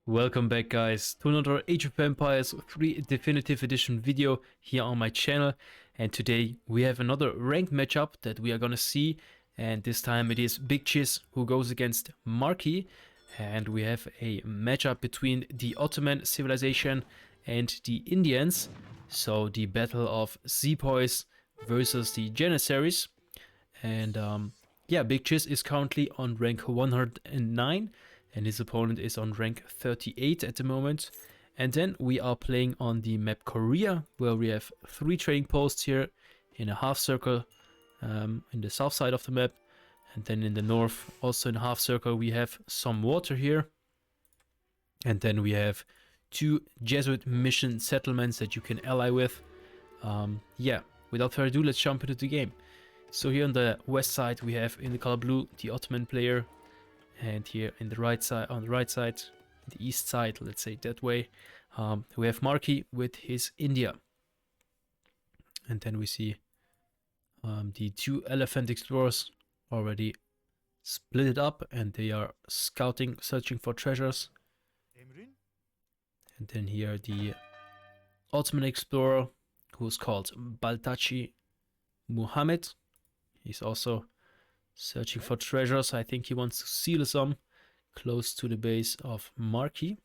Welcome back guys to another Age of Empires 3 Definitive Edition video here on my channel, and today we have another ranked matchup that we are gonna see, and this time it is Big Chiz who goes against Marky, and we have a matchup between the Ottoman civilization and the Indians, so the battle of sepoys versus the Janissaries. And yeah, Big Chiz is currently on rank 109 and his opponent is on rank 38 at the moment. And then we are playing on the map Korea, where we have 3 trading posts here in a half circle in the south side of the map. And then in the north, also in a half circle, we have some water here. And then we have 2 Jesuit mission settlements that you can ally with. Yeah, without further ado, let's jump into the game. So here on the west side, we have in the color blue the Ottoman player. And here in the right side, on the right side, the east side, let's say that way, we have Marky with his India. And then we see the 2 elephant explorers already split it up, and they are scouting, searching for treasures. And then here the Ottoman explorer, who's called Baltachi Muhammad. He's also searching for treasures. I think he wants to seal some close to the base of Marky.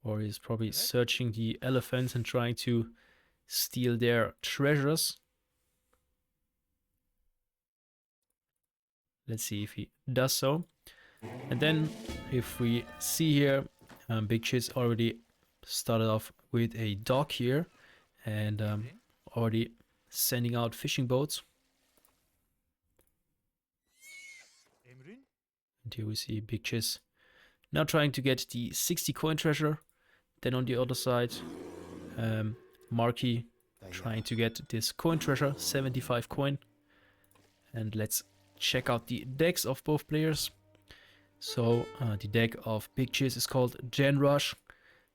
Or he's probably searching the elephants and trying to steal their treasures. Let's see if he does so. And then if we see here, Big Chiz already started off with a dock here and already sending out fishing boats. And here we see Big Chiz now trying to get the 60 coin treasure. Then on the other side, Marky trying to get this coin treasure, 75 coin. And let's check out the decks of both players. So the deck of Big Chiz is called Jan Rush.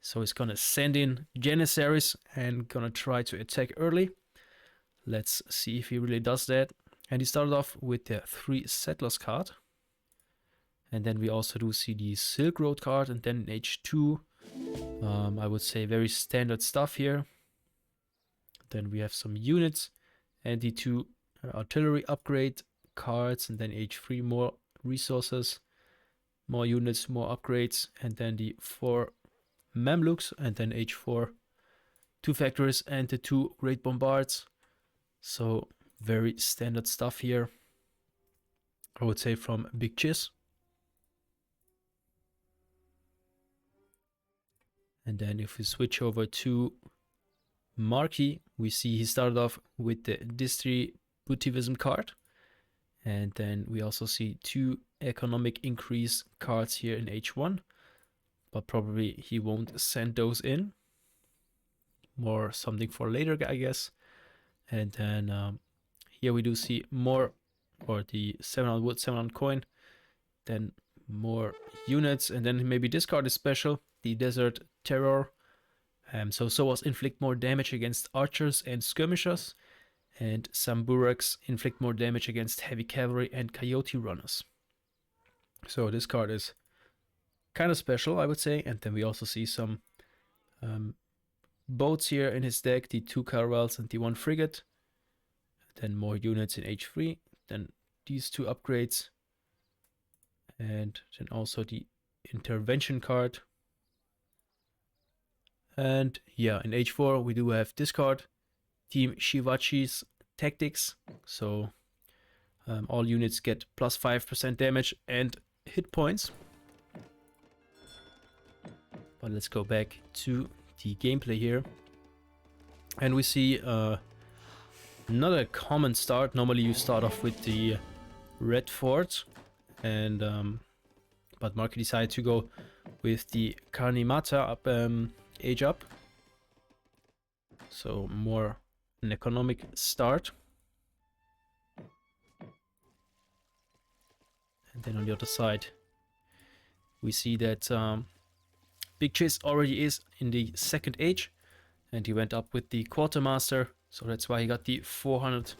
So he's gonna send in Janissaries and gonna try to attack early. Let's see if he really does that. And he started off with the 3 settlers card. And then we also do see the Silk Road card, and then in H2, I would say very standard stuff here. Then we have some units and the 2 artillery upgrade cards, and then H3 more resources, more units, more upgrades, and then the 4 Mamluks, and then H4, 2 factories and the 2 great bombards. So very standard stuff here, I would say, from Big Chiz. And then if we switch over to Marky, we see he started off with the distributivism card. And then we also see 2 economic increase cards here in H1. But probably he won't send those in. More something for later, I guess. And then here we do see more, or the 700 wood, 700 coin. Then more units, and then maybe this card is special, the Desert Terror. So was inflict more damage against archers and skirmishers, and Samburaks inflict more damage against heavy cavalry and coyote runners. So this card is kind of special, I would say. And then we also see some boats here in his deck, the 2 caravels and the 1 frigate. Then more units in H3, then these 2 upgrades, and then also the intervention card. And yeah, in H4 we do have this card, Team Shivachi's Tactics. So all units get plus 5% damage and hit points. But let's go back to the gameplay here. And we see another common start. Normally you start off with the red fort, and but Marky decided to go with the Karnimata up, age up. So more an economic start. And then on the other side, we see that Big Chiz already is in the 2nd age, and he went up with the quartermaster. So that's why he got the 400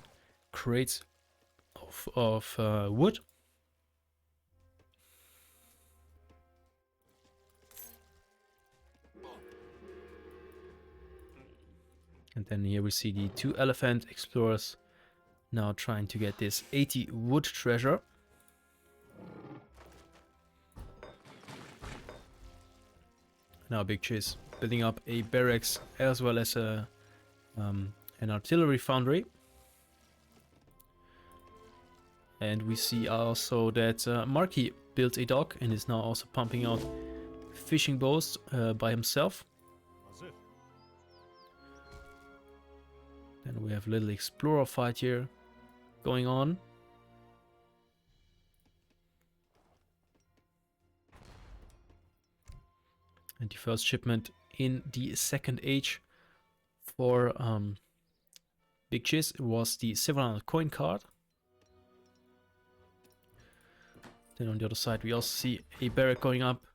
crates of wood. And then here we see the 2 elephant explorers now trying to get this 80 wood treasure. Now Big Cheese building up a barracks as well as a an artillery foundry. And we see also that Marky built a dock and is now also pumping out fishing boats by himself. Then we have a little explorer fight here going on. And the first shipment in the second age for Big Chiz was the 700 coin card. Then on the other side we also see a barrack going up.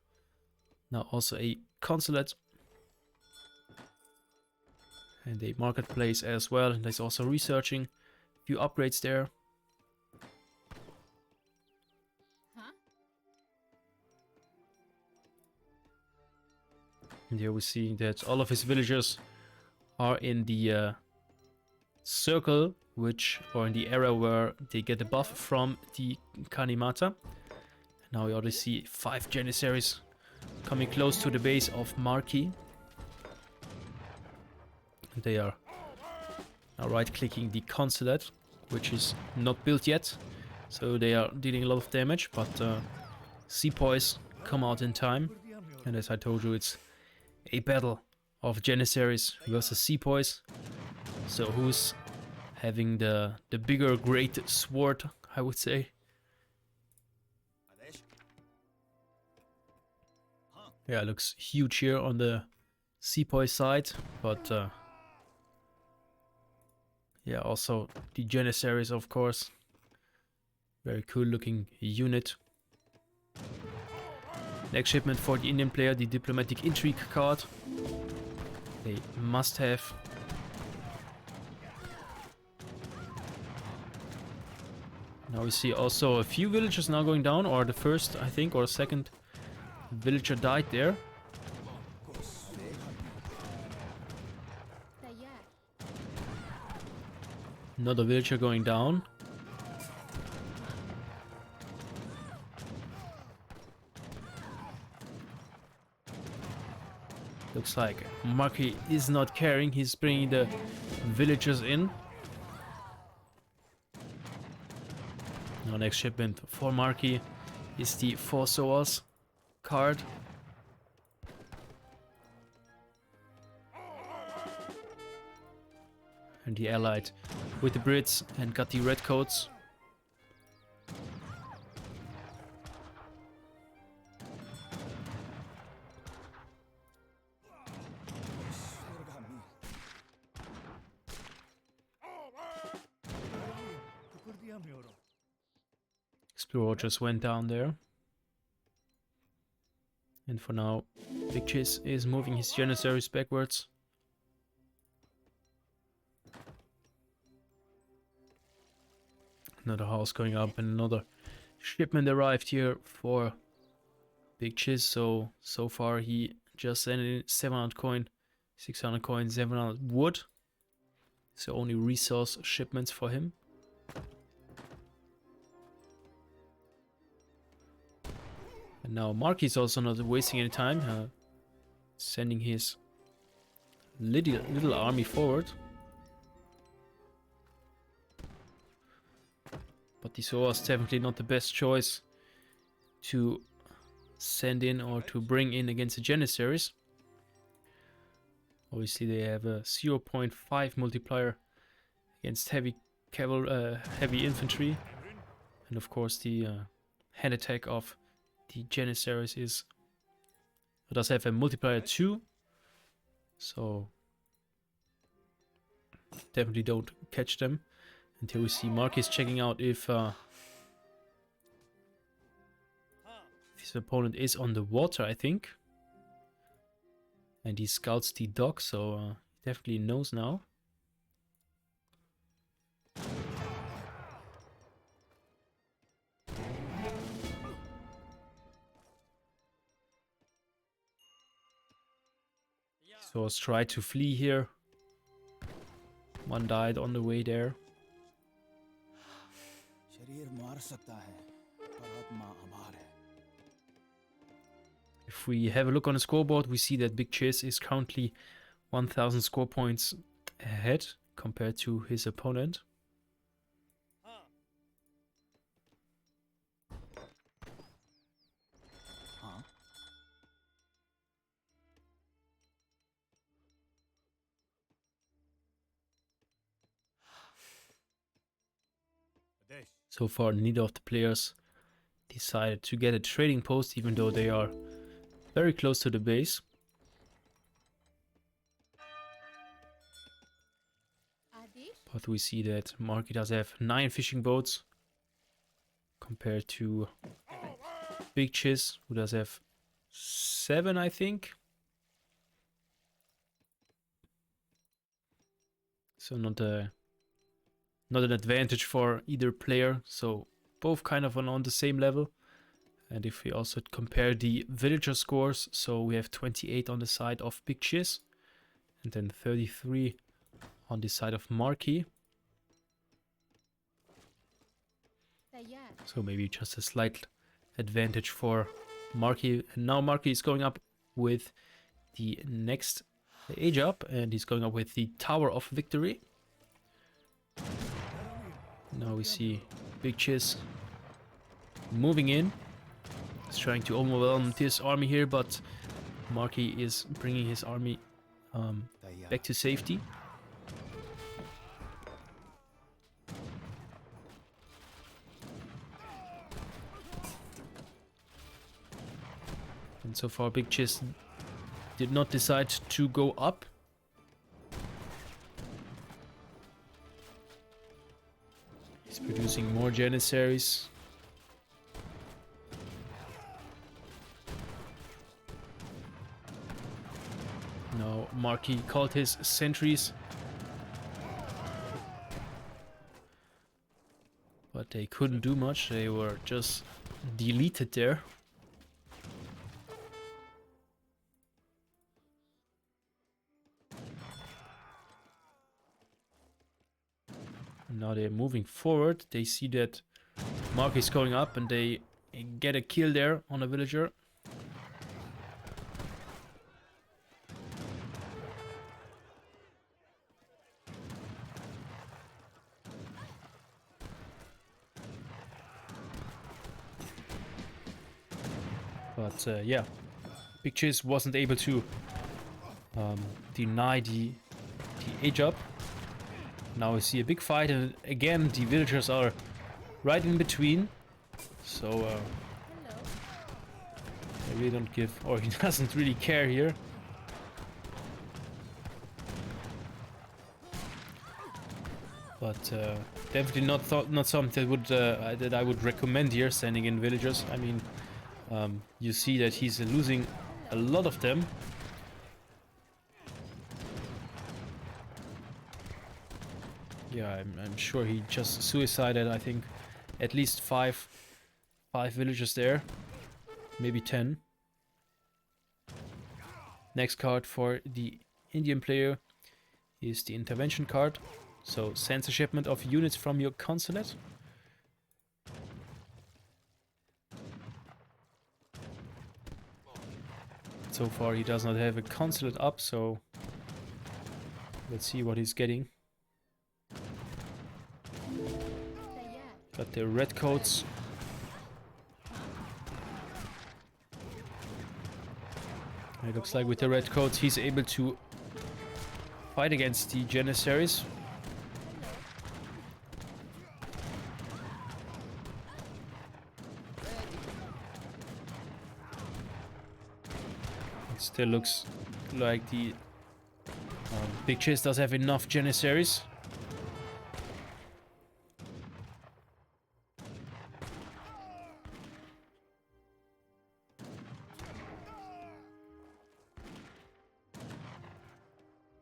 Now also a consulate. And a marketplace as well. And there's also researching. A few upgrades there. And here we see that all of his villagers are in the circle, or in the area where they get the buff from the Kanimata. Now we already see 5 Janissaries coming close to the base of Marky. And they are now right-clicking the consulate, which is not built yet. So they are dealing a lot of damage, but sepoys come out in time. And as I told you, it's a battle of Janissaries versus sepoys. So who's having the bigger great sword, I would say. Yeah, it looks huge here on the sepoy side, but yeah, also the Janissaries, of course. Very cool looking unit. Next shipment for the Indian player, the Diplomatic Intrigue card. They must have. Now we see also a few villagers now going down, or the first, I think, or second villager died there. Another villager going down. Looks like Marky is not caring. He's bringing the villagers in. Now next shipment for Marky is the 4 Soas card. And he allied with the Brits and got the redcoats. Explorer just went down there. And for now, Big Chiz is moving his Janissaries backwards. Another house going up and another shipment arrived here for Big Chiz. So far he just sent in 700 coin, 600 coin, 700 wood. So only resource shipments for him. And now Marky's also not wasting any time, sending his little army forward. But the Soa is definitely not the best choice to send in or to bring in against the Janissaries. Obviously they have a 0.5 multiplier against heavy infantry. And of course the hand attack of the Janissaries does have a multiplier 2. So definitely don't catch them. Until we see Marcus checking out if his opponent is on the water, I think. And he scouts the dock, so he definitely knows now. So let's try to flee here. One died on the way there. If we have a look on the scoreboard, we see that Big Chiz is currently 1000 score points ahead compared to his opponent. So far, neither of the players decided to get a trading post, even though they are very close to the base. But we see that Marky does have 9 fishing boats compared to Big Chiz, who does have 7, I think. So not an advantage for either player. So both kind of on the same level. And if we also compare the villager scores, so we have 28 on the side of Big Chiz, and then 33 on the side of Marky. So maybe just a slight advantage for Marky. And now Marky is going up with the next age up, and he's going up with the Tower of Victory. Now we see Big Chiz moving in. He's trying to overwhelm this army here, but Marky is bringing his army back to safety. And so far Big Chiz did not decide to go up. He's producing more Janissaries. Now Marky called his sentries, but they couldn't do much. They were just deleted there. And now they're moving forward. They see that Marky is going up, and they get a kill there on a villager. But yeah, Big Chiz wasn't able to deny the age up. Now we see a big fight, and again the villagers are right in between. So they really don't give, or he doesn't really care here. But definitely not something that I would recommend here, sending in villagers. I mean, you see that he's losing a lot of them. Yeah, I'm sure he just suicided, I think, at least five villagers there. Maybe 10. Next card for the Indian player is the intervention card. So, sends a shipment of units from your consulate. So far he does not have a consulate up, so let's see what he's getting. Got the red coats. It looks like with the red coats he's able to fight against the Janissaries. It still looks like the Big Chiz does have enough Janissaries.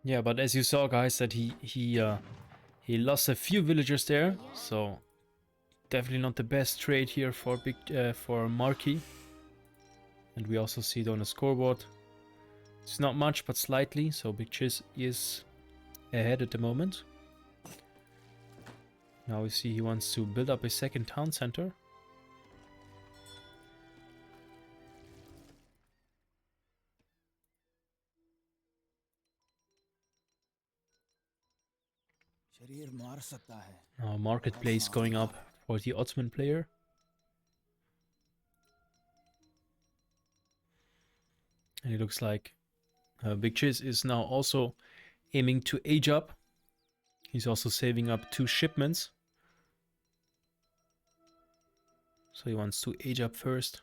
Yeah, but as you saw, guys, that he lost a few villagers there, so definitely not the best trade here for Marky. And we also see it on the scoreboard. It's not much, but slightly, so Big Chiz is ahead at the moment. Now we see he wants to build up a second town center. Now marketplace going up for the Ottoman player. And it looks like Big Chiz is now also aiming to age up. He's also saving up 2 shipments. So he wants to age up first.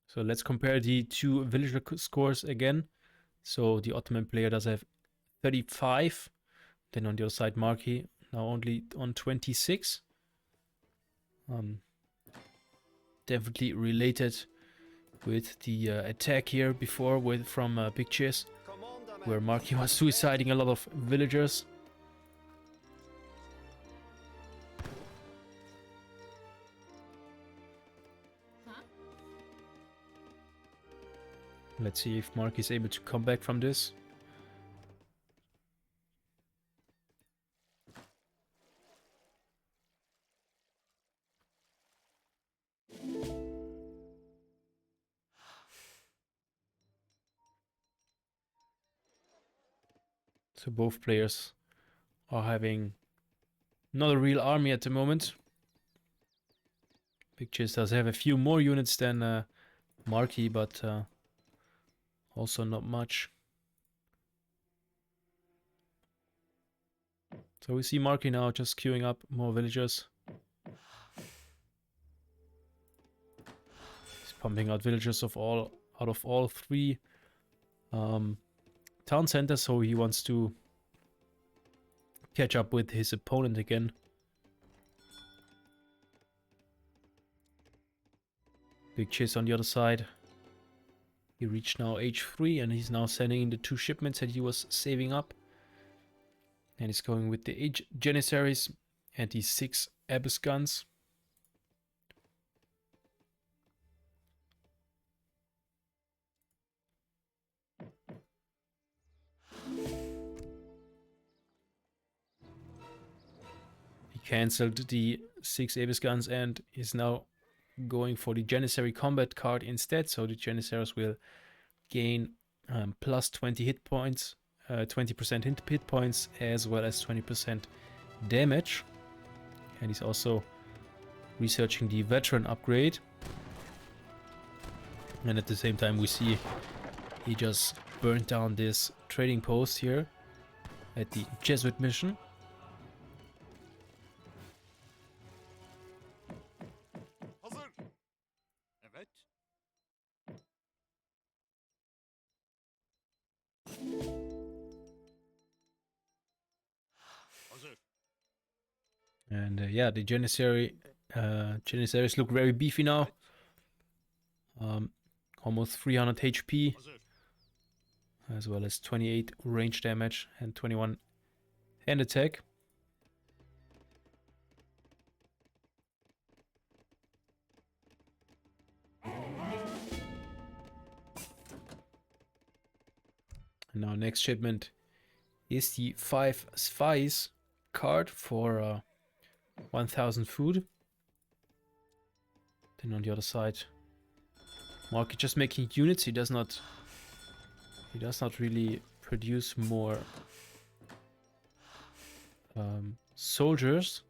So let's compare the 2 villager scores again. So the Ottoman player does have 35. Then on the other side, Marky now only on 26. Definitely related with the attack here before from Big Chiz, where Marky was suiciding a lot of villagers. Let's see if Marky is able to come back from this. So both players are having not a real army at the moment. Big Chiz does have a few more units than Marky, but also not much. So we see Marky now just queuing up more villagers. He's pumping out villagers out of all 3 town centers, so he wants to catch up with his opponent again. Big Chiz on the other side. He reached now age 3 and he's now sending in the 2 shipments that he was saving up. And he's going with the 8 Janissaries and the 6 Abyss guns. He cancelled the 6 Abyss guns and is now going for the Janissary combat card instead. So the Janissaries will gain plus 20 hit points, 20% hit points, as well as 20% damage. And he's also researching the veteran upgrade. And at the same time we see he just burned down this trading post here at the Jesuit mission. And yeah, the Janissaries look very beefy now. Almost 300 HP, as well as 28 range damage and 21 hand attack. And now next shipment is the 5 spies card for 1000 food. Then on the other side, Mark is just making units. He does not really produce more soldiers.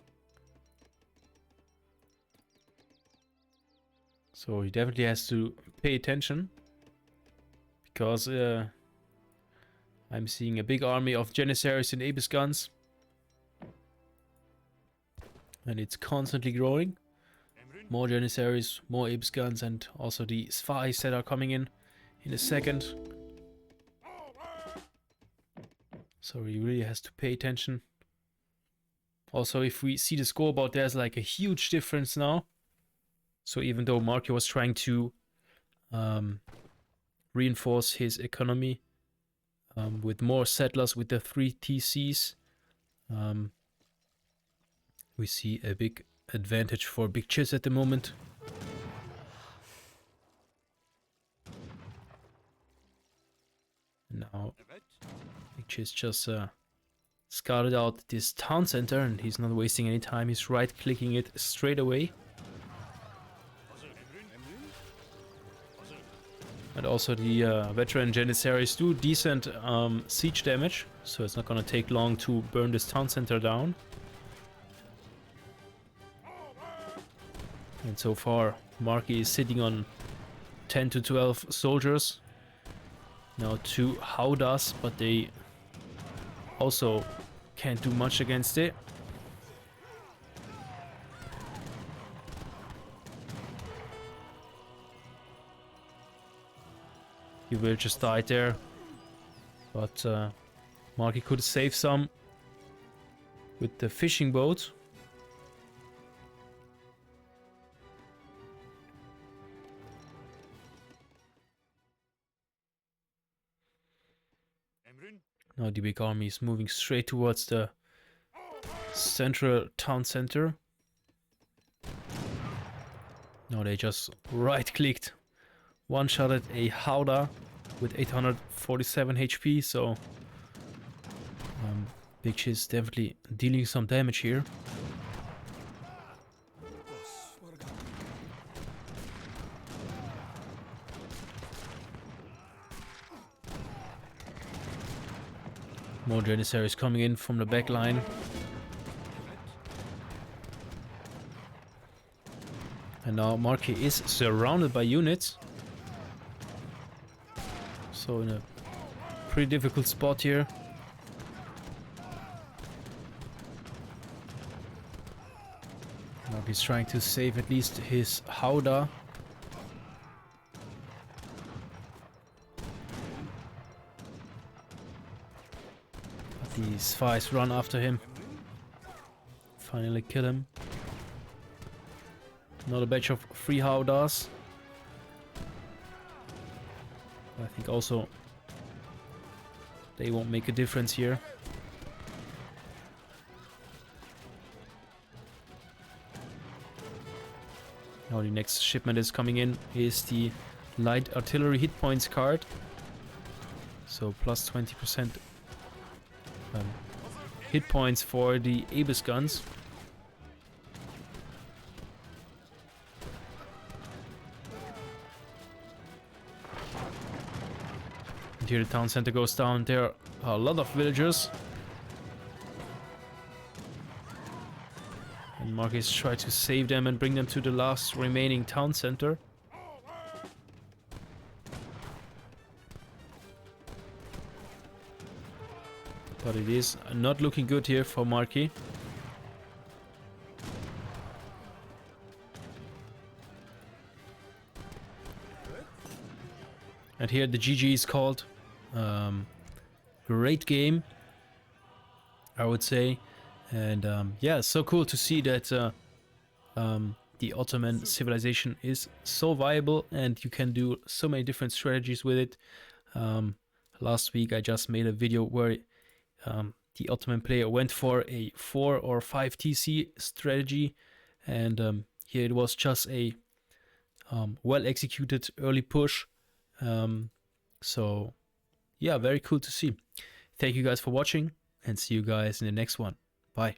So he definitely has to pay attention, because I'm seeing a big army of Janissaries and Abyss guns, and it's constantly growing. More Janissaries, more Abyss guns, and also the spies that are coming in a second. So he really has to pay attention. Also, if we see the scoreboard, there's like a huge difference now. So even though Marky was trying to reinforce his economy with more settlers with the 3 TCs, we see a big advantage for Big Chiz at the moment. Now He's just scouted out this town center, and he's not wasting any time. He's right-clicking it straight away. And also the veteran Janissaries do decent siege damage, so it's not gonna take long to burn this town center down. And so far, Marky is sitting on 10 to 12 soldiers. Now 2 Howdahs, but they also can't do much against it. He will just died there, but Marky could save some with the fishing boat. Now the big army is moving straight towards the central town center. Now they just right-clicked, one-shotted a Howdah with 847 HP, so Big Chiz definitely dealing some damage here. More Janissaries coming in from the back line. And now Marky is surrounded by units. So in a pretty difficult spot here. Marky's trying to save at least his Howdah. These spies run after him. Finally kill him. Another batch of 3 Howdahs. I think also they won't make a difference here. Now the next shipment is coming in is the light artillery hit points card. So plus 20% hit points for the Abyss guns. And here the town center goes down. There are a lot of villagers. And Marcus tries to save them and bring them to the last remaining town center. But it is not looking good here for Marky. And here the GG is called. Great game, I would say. And yeah, so cool to see that the Ottoman civilization is so viable and you can do so many different strategies with it. Last week I just made a video where the Ottoman player went for a 4 or 5 TC strategy, and here it was just a well executed early push. So yeah, very cool to see. Thank you guys for watching and see you guys in the next one. Bye.